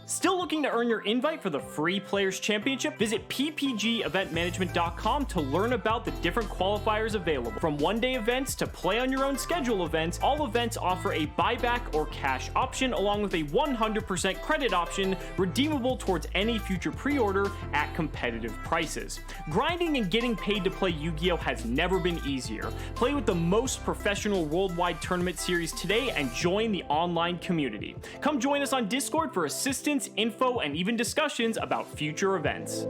Still looking to earn your invite for the free Players Championship? Visit ppgeventmanagement.com to learn about the different qualifiers available. From one-day events to play-on-your-own-schedule events, all events offer a buyback or cash option along with a 100% credit option redeemable towards any future pre-order at competitive prices. Grinding and getting paid to play Yu-Gi-Oh! Has never been easier. Play with the most professional worldwide tournament series today and join the online community. Come join us on Discord for assistance, info, and even discussions about future events.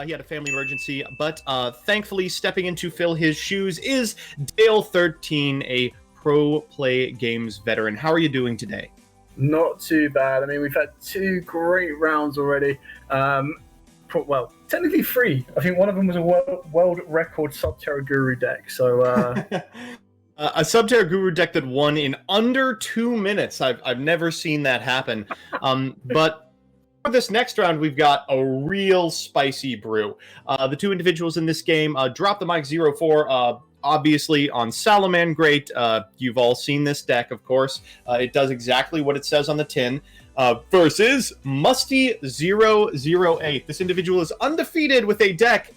He had a family emergency, but thankfully stepping in to fill his shoes is Dale 13, a pro play games veteran. How are you doing today? Not too bad. I mean, we've had 2 great rounds already. Well, technically 3. I think one of them was a world record Subterra Guru deck. So a Subterra Guru deck that won in under 2 minutes. I've never seen that happen. But for this next round, we've got a real spicy brew. The 2 individuals in this game Drop the Mic 04. Obviously on Salamagreat. You've all seen this deck, of course. It does exactly what it says on the tin. Versus Musty008. This individual is undefeated with a deck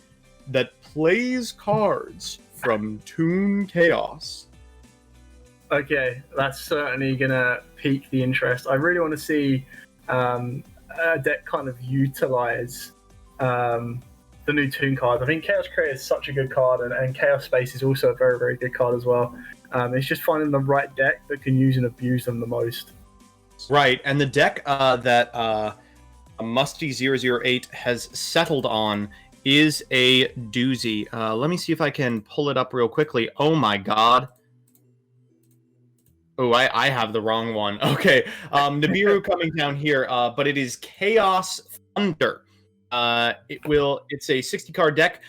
that plays cards from Toon Chaos. Okay, that's certainly going to pique the interest. I really want to see a deck kind of utilize the new Toon cards. I think Chaos Creator is such a good card, and Chaos Space is also a very, very good card as well. It's just finding the right deck that can use and abuse them the most. Right, and the deck that Musty008 has settled on is a doozy. Let me see if I can pull it up real quickly. Oh my god. Oh, I have the wrong one. Okay, Nibiru coming down here, but it is Chaos Thunder. It's a 60-card deck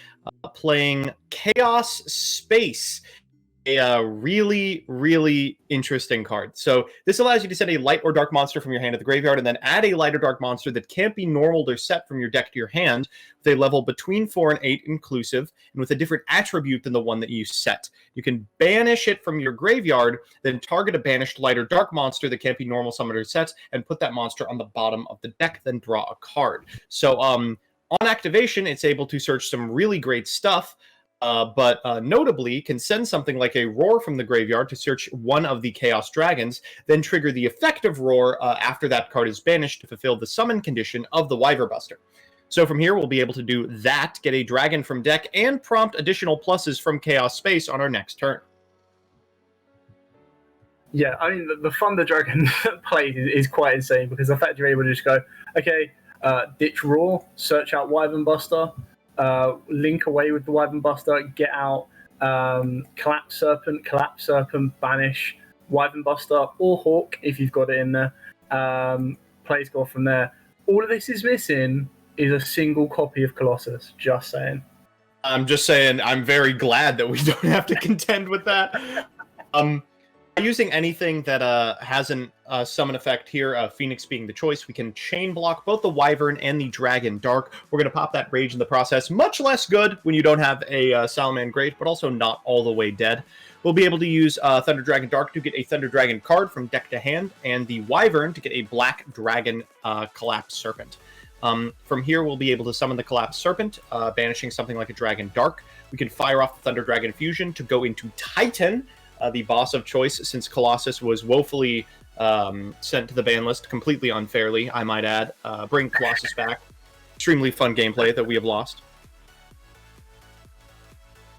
playing Chaos Space. A really, really interesting card. So this allows you to send a light or dark monster from your hand to the graveyard and then add a light or dark monster that can't be normaled or set from your deck to your hand with a level between 4 and 8 inclusive and with a different attribute than the one that you set. You can banish it from your graveyard, then target a banished light or dark monster that can't be normal summoned or set and put that monster on the bottom of the deck, then draw a card. So on activation, it's able to search some really great stuff. But notably can send something like a Roar from the graveyard to search one of the Chaos Dragons, then trigger the effect of Roar after that card is banished to fulfill the summon condition of the Wyver Buster. So from here, we'll be able to do that, get a dragon from deck, and prompt additional pluses from Chaos Space on our next turn. Yeah, I mean, the Thunder Dragon play is quite insane because the fact you're able to just go, okay, ditch Roar, search out Wyvern Buster, link away with the Wyvern Buster, get out Collapse Serpent, banish Wyvern Buster or Hawk if you've got it in there. Plays go from there. All of this is missing is a single copy of Colossus. Just saying. I'm just saying I'm very glad that we don't have to contend with that. Using anything that has an summon effect here, Phoenix being the choice, we can chain block both the Wyvern and the Dragon Dark. We're going to pop that Rage in the process. Much less good when you don't have a Salamagreat, but also not all the way dead. We'll be able to use Thunder Dragon Dark to get a Thunder Dragon card from deck to hand, and the Wyvern to get a Black Dragon Collapse Serpent. From here, we'll be able to summon the Collapse Serpent, banishing something like a Dragon Dark. We can fire off the Thunder Dragon Fusion to go into Titan, the boss of choice, since Colossus was woefully sent to the ban list, completely unfairly, I might add. Bring Colossus back. Extremely fun gameplay that we have lost.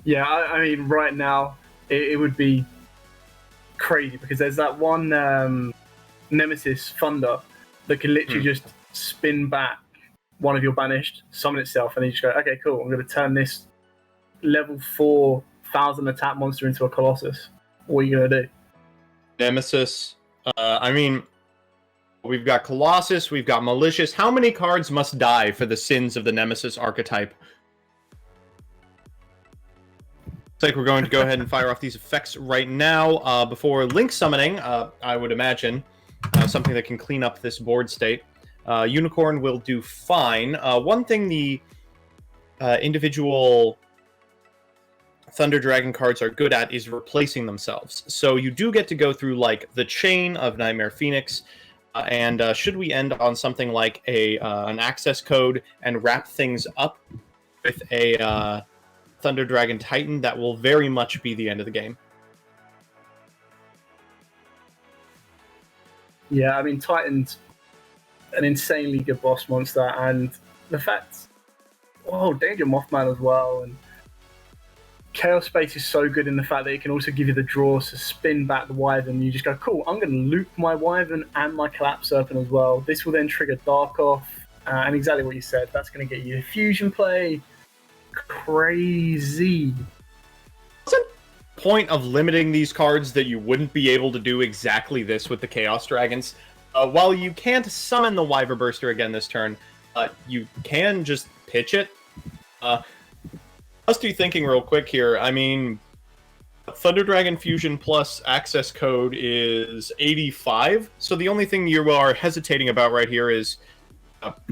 Yeah, I mean, right now, it would be crazy, because there's that one Nemesis Thunder that can literally just spin back one of your banished, summon itself, and then you just go, okay, cool, I'm going to turn this level 4,000 attack monster into a Colossus. What are you going to do? Nemesis. I mean, we've got Colossus, we've got Malicious. How many cards must die for the sins of the Nemesis archetype? Looks like we're going to go ahead and fire off these effects right now before Link Summoning, I would imagine. Something that can clean up this board state. Unicorn will do fine. One thing the individual Thunder Dragon cards are good at is replacing themselves. So you do get to go through like the chain of Nightmare Phoenix, and should we end on something like an access code and wrap things up with a Thunder Dragon Titan, that will very much be the end of the game. Yeah, I mean, Titan's an insanely good boss monster, and the fact, Danger Mothman as well, and Chaos Space is so good in the fact that it can also give you the draws to spin back the Wyvern. You just go, cool, I'm going to loop my Wyvern and my Collapse Serpent as well. This will then trigger Dark Off, and exactly what you said, that's going to get you a fusion play. Crazy. Point of limiting these cards that you wouldn't be able to do exactly this with the Chaos Dragons. While you can't summon the Wyver Burster again this turn, you can just pitch it. Must be thinking real quick here. I mean, Thunder Dragon Fusion plus access code is 85, so the only thing you are hesitating about right here is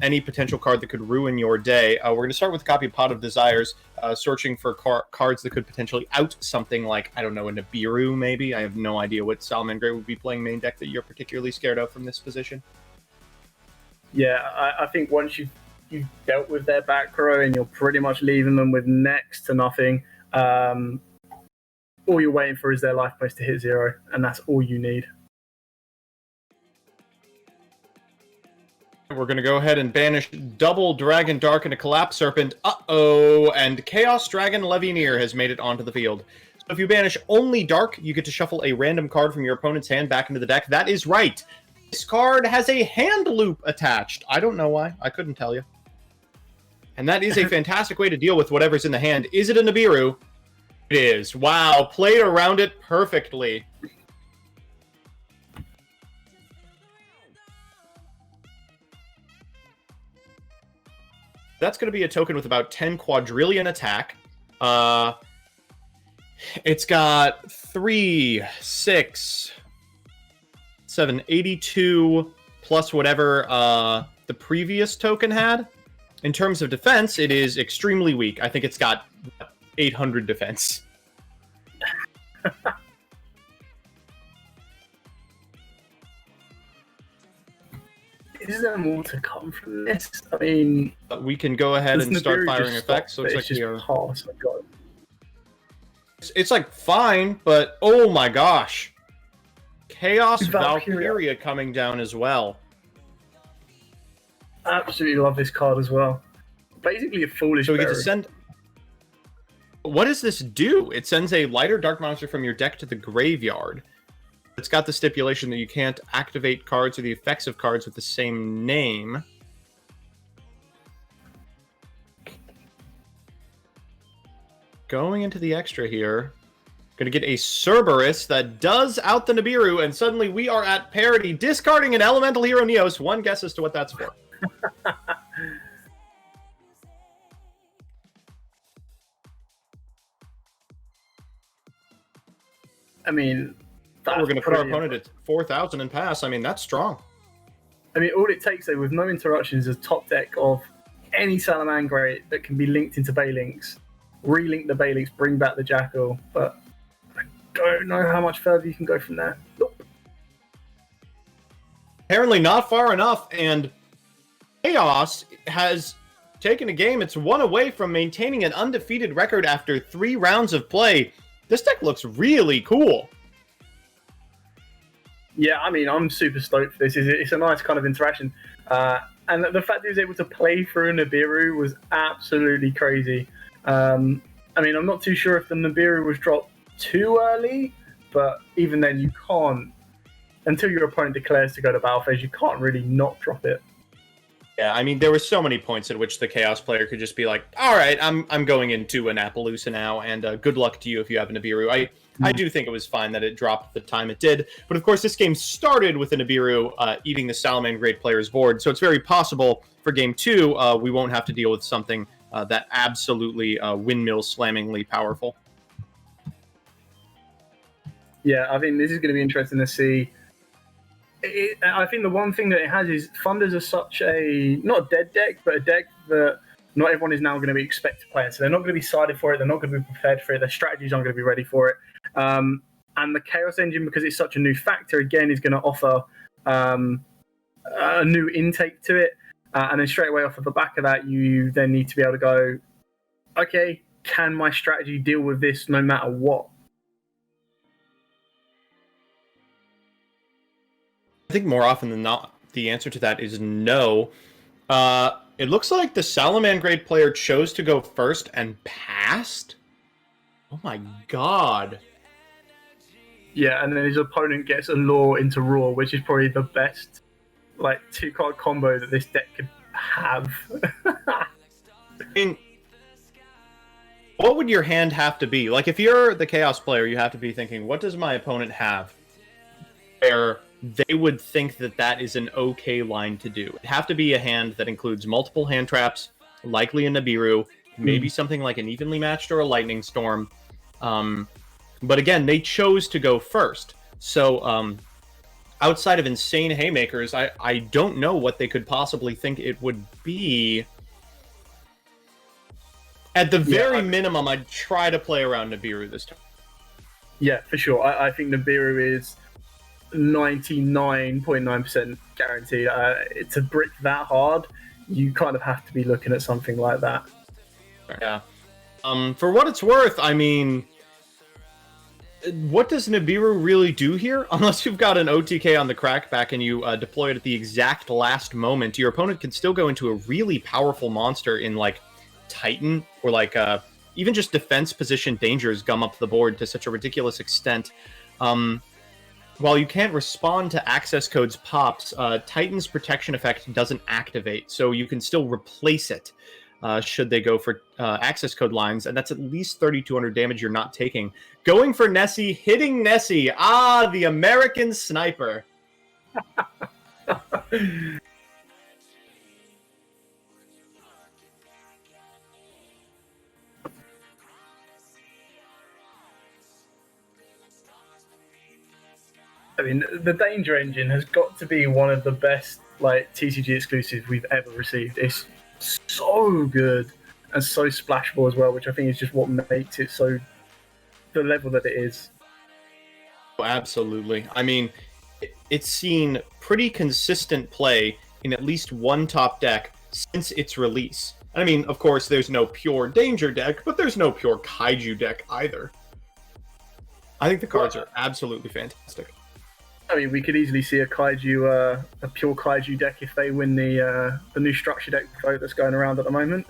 any potential card that could ruin your day. We're going to start with a copy of Pot of Desires, searching for cards that could potentially out something like, I don't know, a Nibiru maybe. I have no idea what Salamangreat would be playing main deck that you're particularly scared of from this position. Yeah, I think once you've dealt with their back row and you're pretty much leaving them with next to nothing, all you're waiting for is their life points to hit 0, and that's all you need. We're going to go ahead and banish double Dragon Dark and a Collapse Serpent. Uh-oh, and Chaos Dragon Levineer has made it onto the field. So if you banish only Dark, you get to shuffle a random card from your opponent's hand back into the deck. That is right. This card has a hand loop attached. I don't know why. I couldn't tell you. And that is a fantastic way to deal with whatever's in the hand. Is it a Nibiru? It is. Wow, played around it perfectly. That's going to be a token with about 10 quadrillion attack. It's got 3, 6, 7, 82, plus whatever the previous token had. In terms of defense, it is extremely weak. I think it's got 800 defense. Is there more to come from this? I mean, we can go ahead and start firing effects. Looks like we are. It's like fine, but oh my gosh, Chaos Valkyria coming down as well. Absolutely love this card as well. Basically a foolish. So we get to send. What does this do? It sends a lighter dark monster from your deck to the graveyard. It's got the stipulation that you can't activate cards or the effects of cards with the same name. Going into the extra here. Going to get a Cerberus that does out the Nibiru, and suddenly we are at parity, discarding an Elemental Hero Neos. One guess as to what that's for. I mean, we're going to put our opponent at 4,000 and pass. I mean, that's strong. I mean, all it takes, though, with no interruptions, is a top deck of any Salamangreat that can be linked into Balinks. Relink the Balinks, bring back the Jackal, but I don't know how much further you can go from there. Nope. Apparently not far enough, and Chaos has taken a game. It's one away from maintaining an undefeated record after 3 rounds of play. This deck looks really cool. Yeah, I mean, I'm super stoked for this. It's a nice kind of interaction. And the fact that he was able to play through Nibiru was absolutely crazy. I mean, I'm not too sure if the Nibiru was dropped too early, but even then you can't, until your opponent declares to go to battle phase, you can't really not drop it. Yeah, I mean, there were so many points at which the Chaos player could just be like, all right, I'm going into an Appaloosa now, and good luck to you if you have a Nibiru. I do think it was fine that it dropped the time it did, but of course this game started with a Nibiru eating the Salamangreat player's board, so it's very possible for Game 2 we won't have to deal with something that absolutely windmill-slammingly powerful. Yeah, I think this is going to be interesting to see. I think the one thing that it has is Thunders are such a, not a dead deck, but a deck that Not everyone is now going to be expected to play it, so they're not going to be sided for it. They're not going to be prepared for it. Their strategies aren't going to be ready for it. And the Chaos Engine, because it's such a new factor, again, is going to offer a new intake to it. And then straight away off of the back of that, you then need to be able to go, okay, can my strategy deal with this no matter what? I think more often than not, the answer to that is no. It looks like the Salamagreat player chose to go first and passed? Oh my god. Yeah, and then his opponent gets a Law into Raw, which is probably the best like 2-card combo that this deck could have. I mean, what would your hand have to be? Like, if you're the Chaos player, you have to be thinking, what does my opponent have? Where they would think that that is an okay line to do. It'd have to be a hand that includes multiple hand traps, likely a Nibiru, maybe something like an Evenly Matched or a Lightning Storm. But again, they chose to go first. So outside of insane haymakers, I don't know what they could possibly think it would be. At the very minimum, I'd try to play around Nibiru this time. Yeah, for sure. I think Nibiru is 99.9% guaranteed. To brick that hard, you kind of have to be looking at something like that. Yeah. For what it's worth, I mean, what does Nibiru really do here? Unless you've got an OTK on the crackback and you deploy it at the exact last moment, your opponent can still go into a really powerful monster in, like, Titan, or, like, even just defense position dangers gum up the board to such a ridiculous extent. While you can't respond to access codes pops, Titan's protection effect doesn't activate, so you can still replace it should they go for access code lines, and that's at least 3,200 damage you're not taking. Going for Nessie, hitting Nessie. Ah, the American sniper. I mean, the Danger Engine has got to be one of the best like TCG exclusives we've ever received. It's so good and so splashable as well, which I think is just what makes it so the level that it is. Oh, absolutely. I mean, it's seen pretty consistent play in at least one top deck since its release. I mean, of course, there's no pure Danger deck, but there's no pure Kaiju deck either. I think the cards are absolutely fantastic. I mean, we could easily see a Kaiju, a pure Kaiju deck if they win the new structure deck vote that's going around at the moment.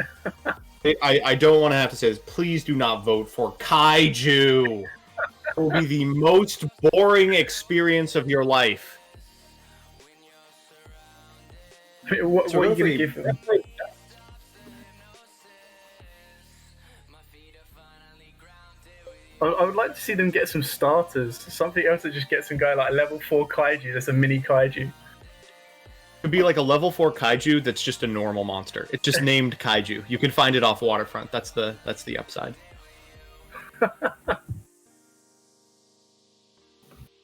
I don't want to have to say this. Please do not vote for Kaiju. It will be the most boring experience of your life. I mean, what are you going to give them? I would like to see them get some starters. Something else that just gets them going, like a level 4 Kaiju that's a mini Kaiju. It would be like a level 4 Kaiju that's just a normal monster. It's just named Kaiju. You can find it off Waterfront. That's the upside.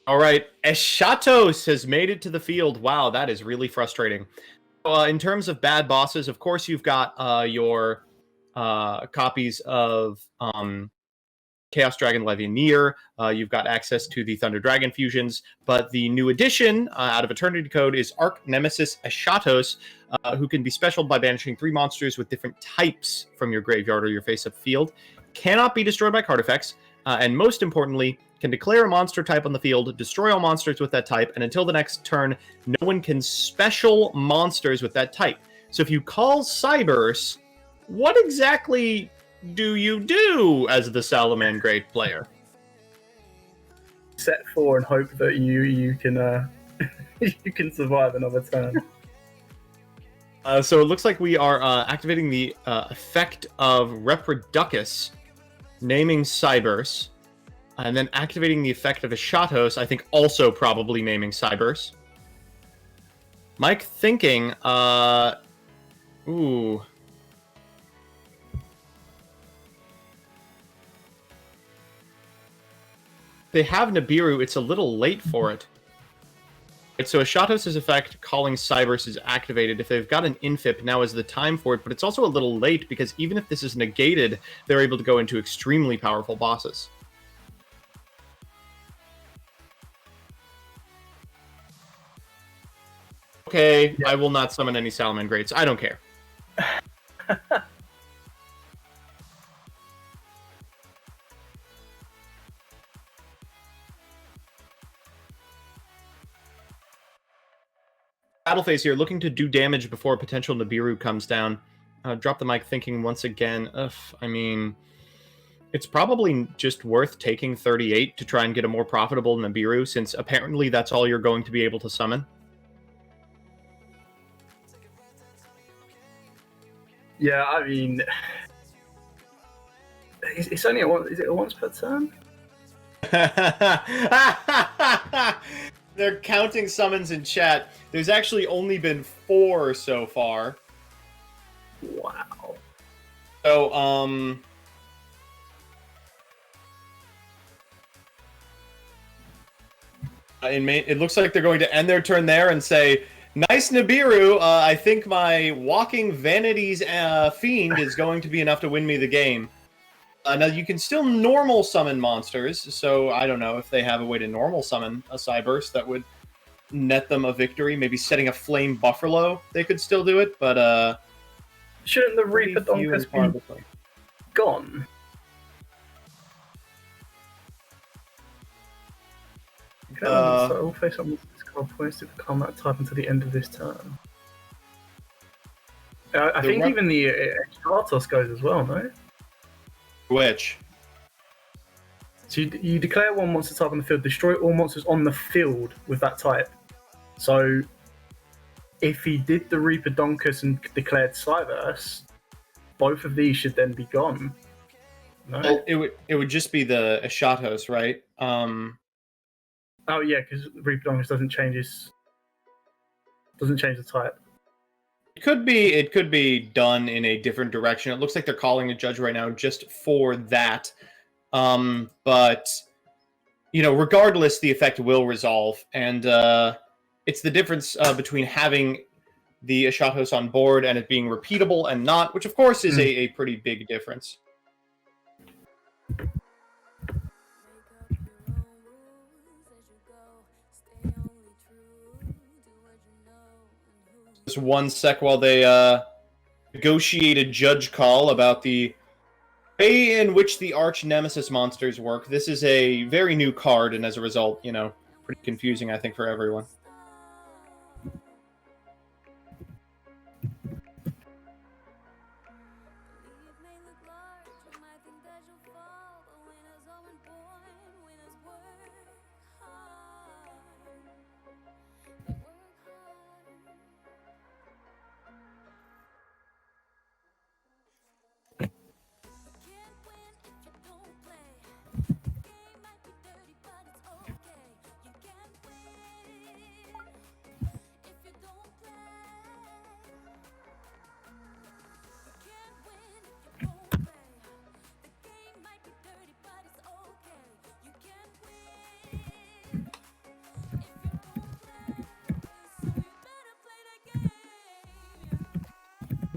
All right, Eschatos has made it to the field. Wow, that is really frustrating. In terms of bad bosses, of course, you've got your copies of Chaos Dragon Levianeer. You've got access to the Thunder Dragon fusions, but the new addition out of Eternity Code is Archnemesis Eschatos, who can be specialed by banishing 3 monsters with different types from your graveyard or your face-up field, cannot be destroyed by card effects, and most importantly, can declare a monster type on the field, destroy all monsters with that type, and until the next turn, no one can special monsters with that type. So if you call Cybers, what exactly do you do as the Salamagreat player? Set 4 and hope that you can you can survive another turn. So it looks like we are activating the effect of Reproducus, naming Cybers, and then activating the effect of Eschatos, I think also probably naming Cybers. Mike thinking, ooh. They have Nibiru, it's a little late for it. Right, so Eschatos' effect, Calling Cybers, is activated. If they've got an infip, now is the time for it, but it's also a little late, because even if this is negated, they're able to go into extremely powerful bosses. Okay, yeah. I will not summon any Salamagreats. I don't care. Battleface here, looking to do damage before potential Nibiru comes down. Drop the mic, thinking once again, I mean, it's probably just worth taking 38 to try and get a more profitable Nibiru, since apparently that's all you're going to be able to summon. Yeah, I mean, it's only is it a once per turn? They're counting summons in chat. There's actually only been 4 so far. Wow. So, it looks like they're going to end their turn there and say, nice Nibiru, I think my walking vanity's fiend is going to be enough to win me the game. Now, you can still normal summon monsters, so I don't know if they have a way to normal summon a Cyburst that would net them a victory. Maybe setting a Flame Buffalo, they could still do it, but shouldn't the Reaper Donkus be gone? So all face on this card points to become that type until the end of this turn. I think even the Eschatos goes as well, no? Which? So you declare one monster type on the field, destroy all monsters on the field with that type. So if he did the Reaper Donkus and declared Cyverse, both of these should then be gone. No? Well, it would just be the Eschatos, right? Oh yeah, because Reaper Donkus doesn't change the type. It could be done in a different direction. It looks like they're calling a judge right now just for that. But you know, regardless, the effect will resolve, and it's the difference between having the Eschatos on board and it being repeatable and not, which of course is a pretty big difference. Just 1 sec while they negotiate a judge call about the way in which the Archnemesis monsters work. This is a very new card, and as a result, you know, pretty confusing, I think, for everyone.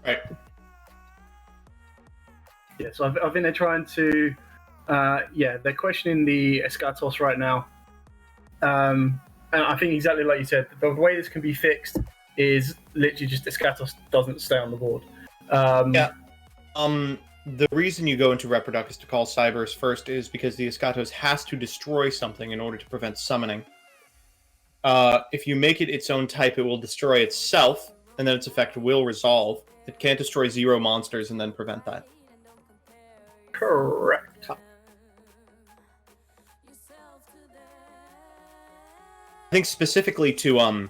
Right. Yeah, so I think they're trying to, they're questioning the Eschatos right now. And I think exactly like you said, the way this can be fixed is literally just Eschatos doesn't stay on the board. The reason you go into Reproduct is to call Cybers first is because the Eschatos has to destroy something in order to prevent summoning. If you make it its own type, it will destroy itself, and then its effect will resolve. It can't destroy 0 monsters and then prevent that. Correct. I think specifically to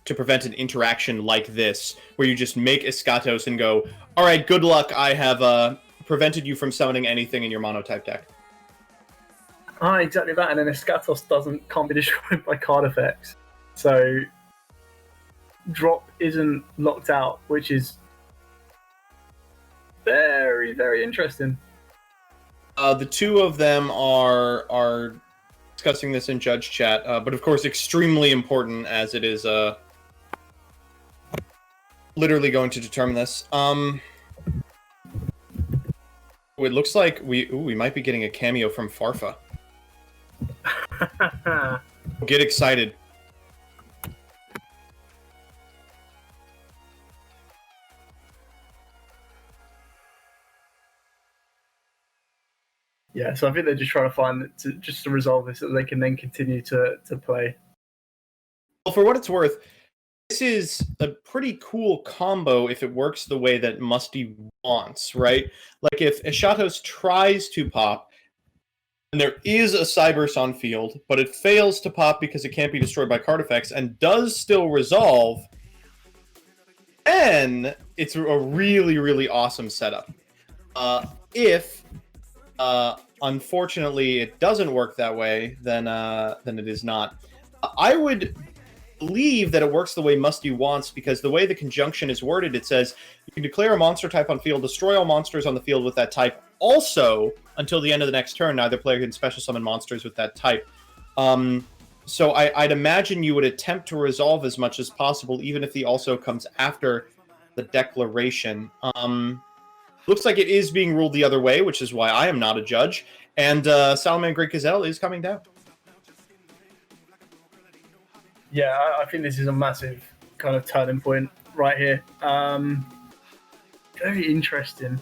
prevent an interaction like this, where you just make Eschatos and go, all right, good luck, I have prevented you from summoning anything in your monotype deck. Exactly that, and then Eschatos can't be destroyed by card effects. So drop isn't locked out, which is very, very interesting. The two of them are discussing this in judge chat, but of course extremely important as it is literally going to determine this. It looks like we might be getting a cameo from Farfa. Get excited. Yeah, so I think they're just trying to find just to resolve this so that they can then continue to play. Well, for what it's worth, this is a pretty cool combo if it works the way that Musty wants, right? Like if Eschatos tries to pop, and there is a Cyberse on field, but it fails to pop because it can't be destroyed by card effects and does still resolve, then it's a really, really awesome setup. If unfortunately it doesn't work that way, then it is not. I would believe that it works the way Musty wants, because the way the conjunction is worded, it says you can declare a monster type on field, destroy all monsters on the field with that type. Also, until the end of the next turn, neither player can special summon monsters with that type. So I'd imagine you would attempt to resolve as much as possible, even if the also comes after the declaration. Looks like it is being ruled the other way, which is why I am not a judge. And Salamagreat Gazelle is coming down. Yeah, I think this is a massive kind of turning point right here. Very interesting.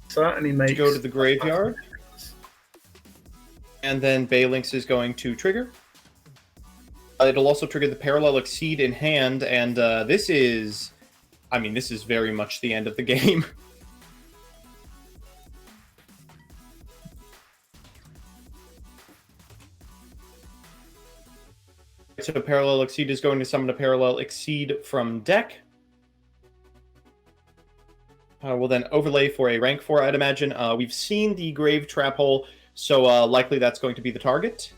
Certainly makes... Go to the graveyard. And then Baylynx is going to trigger. It'll also trigger the Parallel Exceed in hand, and this is very much the end of the game. So Parallel Exceed is going to summon a Parallel Exceed from deck. We'll then overlay for a rank 4, I'd imagine. We've seen the Grave Trap Hole, so likely that's going to be the target.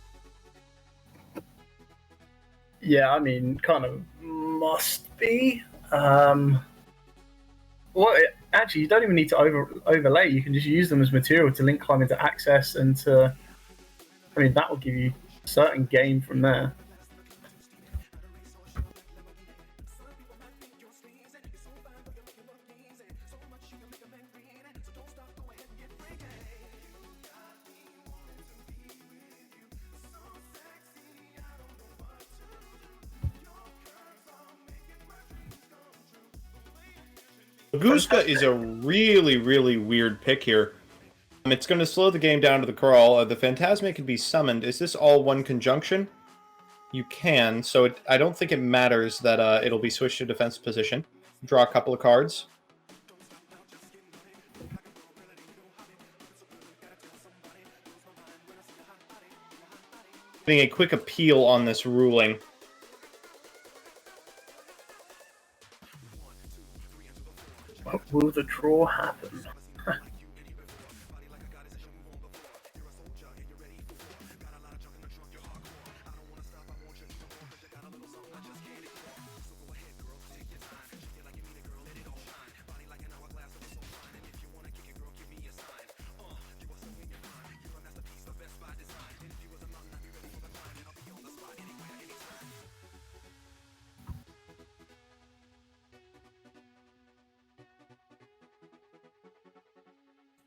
Yeah, I mean, kind of must be. Well, actually, you don't even need to overlay. You can just use them as material to link climb into access, and to... I mean, that will give you a certain gain from there. Baguska is a really, really weird pick here. It's going to slow the game down to the crawl. The Phantasma can be summoned. Is this all one conjunction? You can, so I don't think it matters that it'll be switched to defensive position. Draw a couple of cards. Getting a quick appeal on this ruling. Will the draw happen?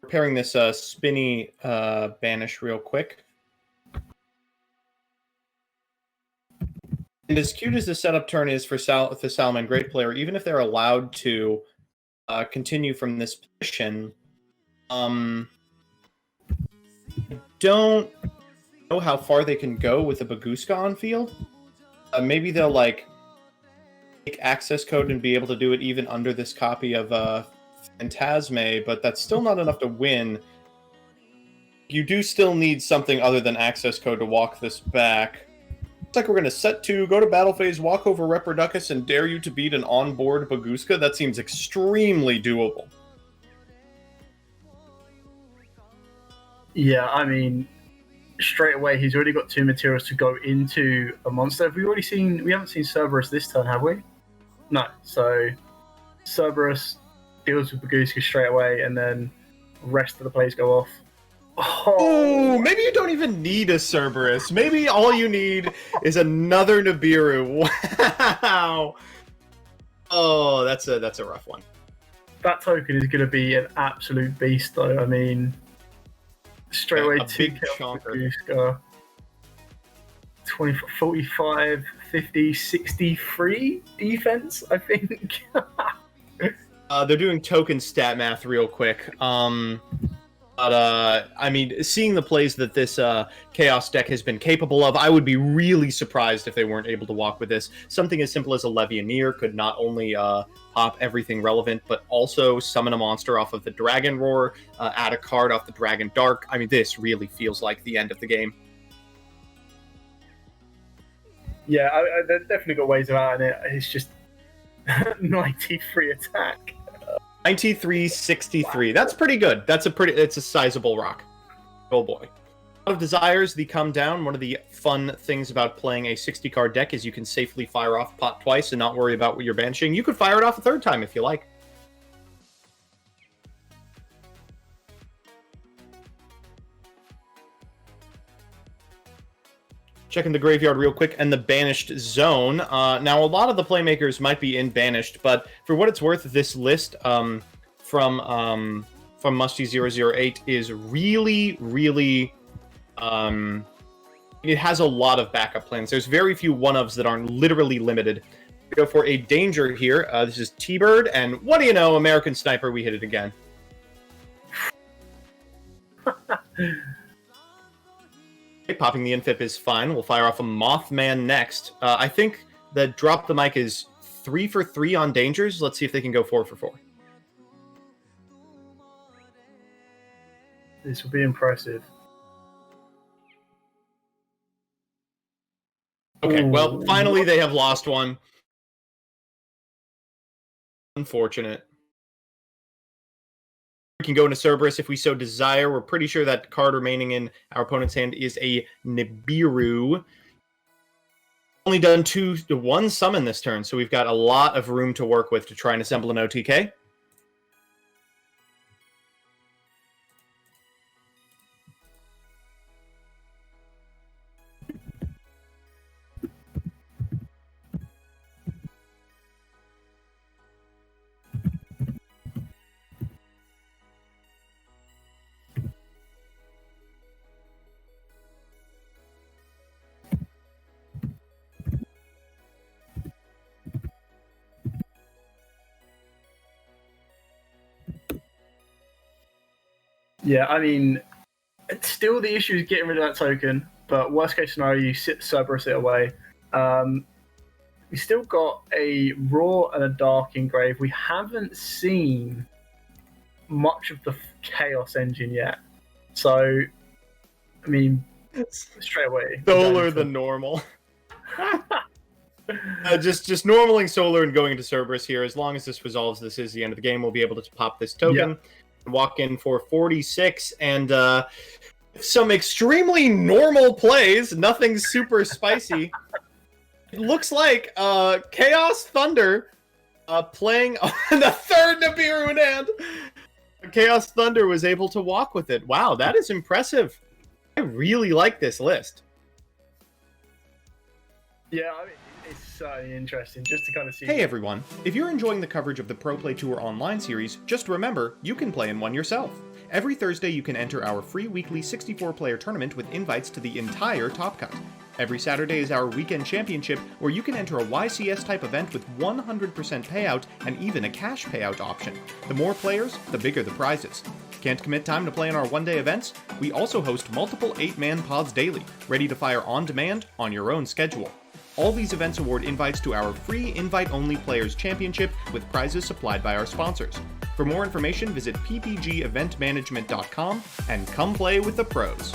Preparing this spinny banish real quick. And as cute as the setup turn is for the Salamagreat player, even if they're allowed to continue from this position, don't know how far they can go with the Baguska on field. Maybe they'll like take access code and be able to do it even under this copy of Phantasme, but that's still not enough to win. You do still need something other than access code to walk this back. Looks like we're going to set 2, go to battle phase, walk over Reproducus, and dare you to beat an onboard Baguska. That seems extremely doable. Yeah, I mean, straight away he's already got 2 materials to go into a monster. We haven't seen Cerberus this turn, have we? No, so Cerberus deals with Bagooska straight away, and then rest of the plays go off. Oh, maybe you don't even need a Cerberus. Maybe all you need is another Nibiru. Wow. Oh, that's a rough one. That token is going to be an absolute beast, though. I mean, straight away, a 2 big kills for chonker. Bagooska. 20, 45, 50, 63 defense, I think. They're doing token stat math real quick. But I mean, seeing the plays that this Chaos deck has been capable of, I would be really surprised if they weren't able to walk with this. Something as simple as a Levianeer could not only pop everything relevant, but also summon a monster off of the Dragon Roar, add a card off the Dragon Dark. I mean, this really feels like the end of the game. Yeah, they've definitely got ways around it. It's just 93 attack. 93-63. That's pretty good. It's a sizable rock. Oh boy. A lot of desires, the come down. One of the fun things about playing a 60-card deck is you can safely fire off pot twice and not worry about what you're banishing. You could fire it off a third time if you like. Checking the graveyard real quick and the banished zone. Now, a lot of the playmakers might be in banished, but for what it's worth, this list from Musty008 is really, really... it has a lot of backup plans. There's very few one-ofs that aren't literally limited. We go for a danger here. This is T-Bird, and what do you know, American Sniper, we hit it again. Okay, popping the infip is fine. We'll fire off a Mothman next. I think that drop the mic is 3 for 3 on dangers. Let's see if they can go 4 for 4. This will be impressive. Okay, Ooh. well, finally they have lost one. Unfortunate. We can go into Cerberus if we so desire. We're pretty sure that card remaining in our opponent's hand is a Nibiru. Only done 1 summon this turn, so we've got a lot of room to work with to try and assemble an OTK. Yeah, I mean, it's still the issue is getting rid of that token, but worst case scenario, you sit Cerberus it away. We still got a Raw and a Dark engrave. We haven't seen much of the Chaos engine yet. So, I mean, straight away. Solar the normal. Just normaling Solar and going into Cerberus here. As long as this resolves, this is the end of the game. We'll be able to pop this token. Yeah. Walk in for 46 and some extremely normal plays, nothing super spicy. It looks like Chaos Thunder playing on the third Nibiru in hand. Chaos Thunder was able to walk with it. Wow, that is impressive. I really like this list. Yeah, I mean, it's certainly interesting just to kind of see. Hey everyone, if you're enjoying the coverage of the Pro Play Tour online series, just remember, you can play in one yourself. Every Thursday you can enter our free weekly 64-player tournament with invites to the entire Top Cut. Every Saturday is our weekend championship, where you can enter a YCS-type event with 100% payout and even a cash payout option. The more players, the bigger the prizes. Can't commit time to play in our one-day events? We also host multiple 8-man pods daily, ready to fire on demand on your own schedule. All these events award invites to our free invite-only Players Championship with prizes supplied by our sponsors. For more information, visit ppgeventmanagement.com and come play with the pros.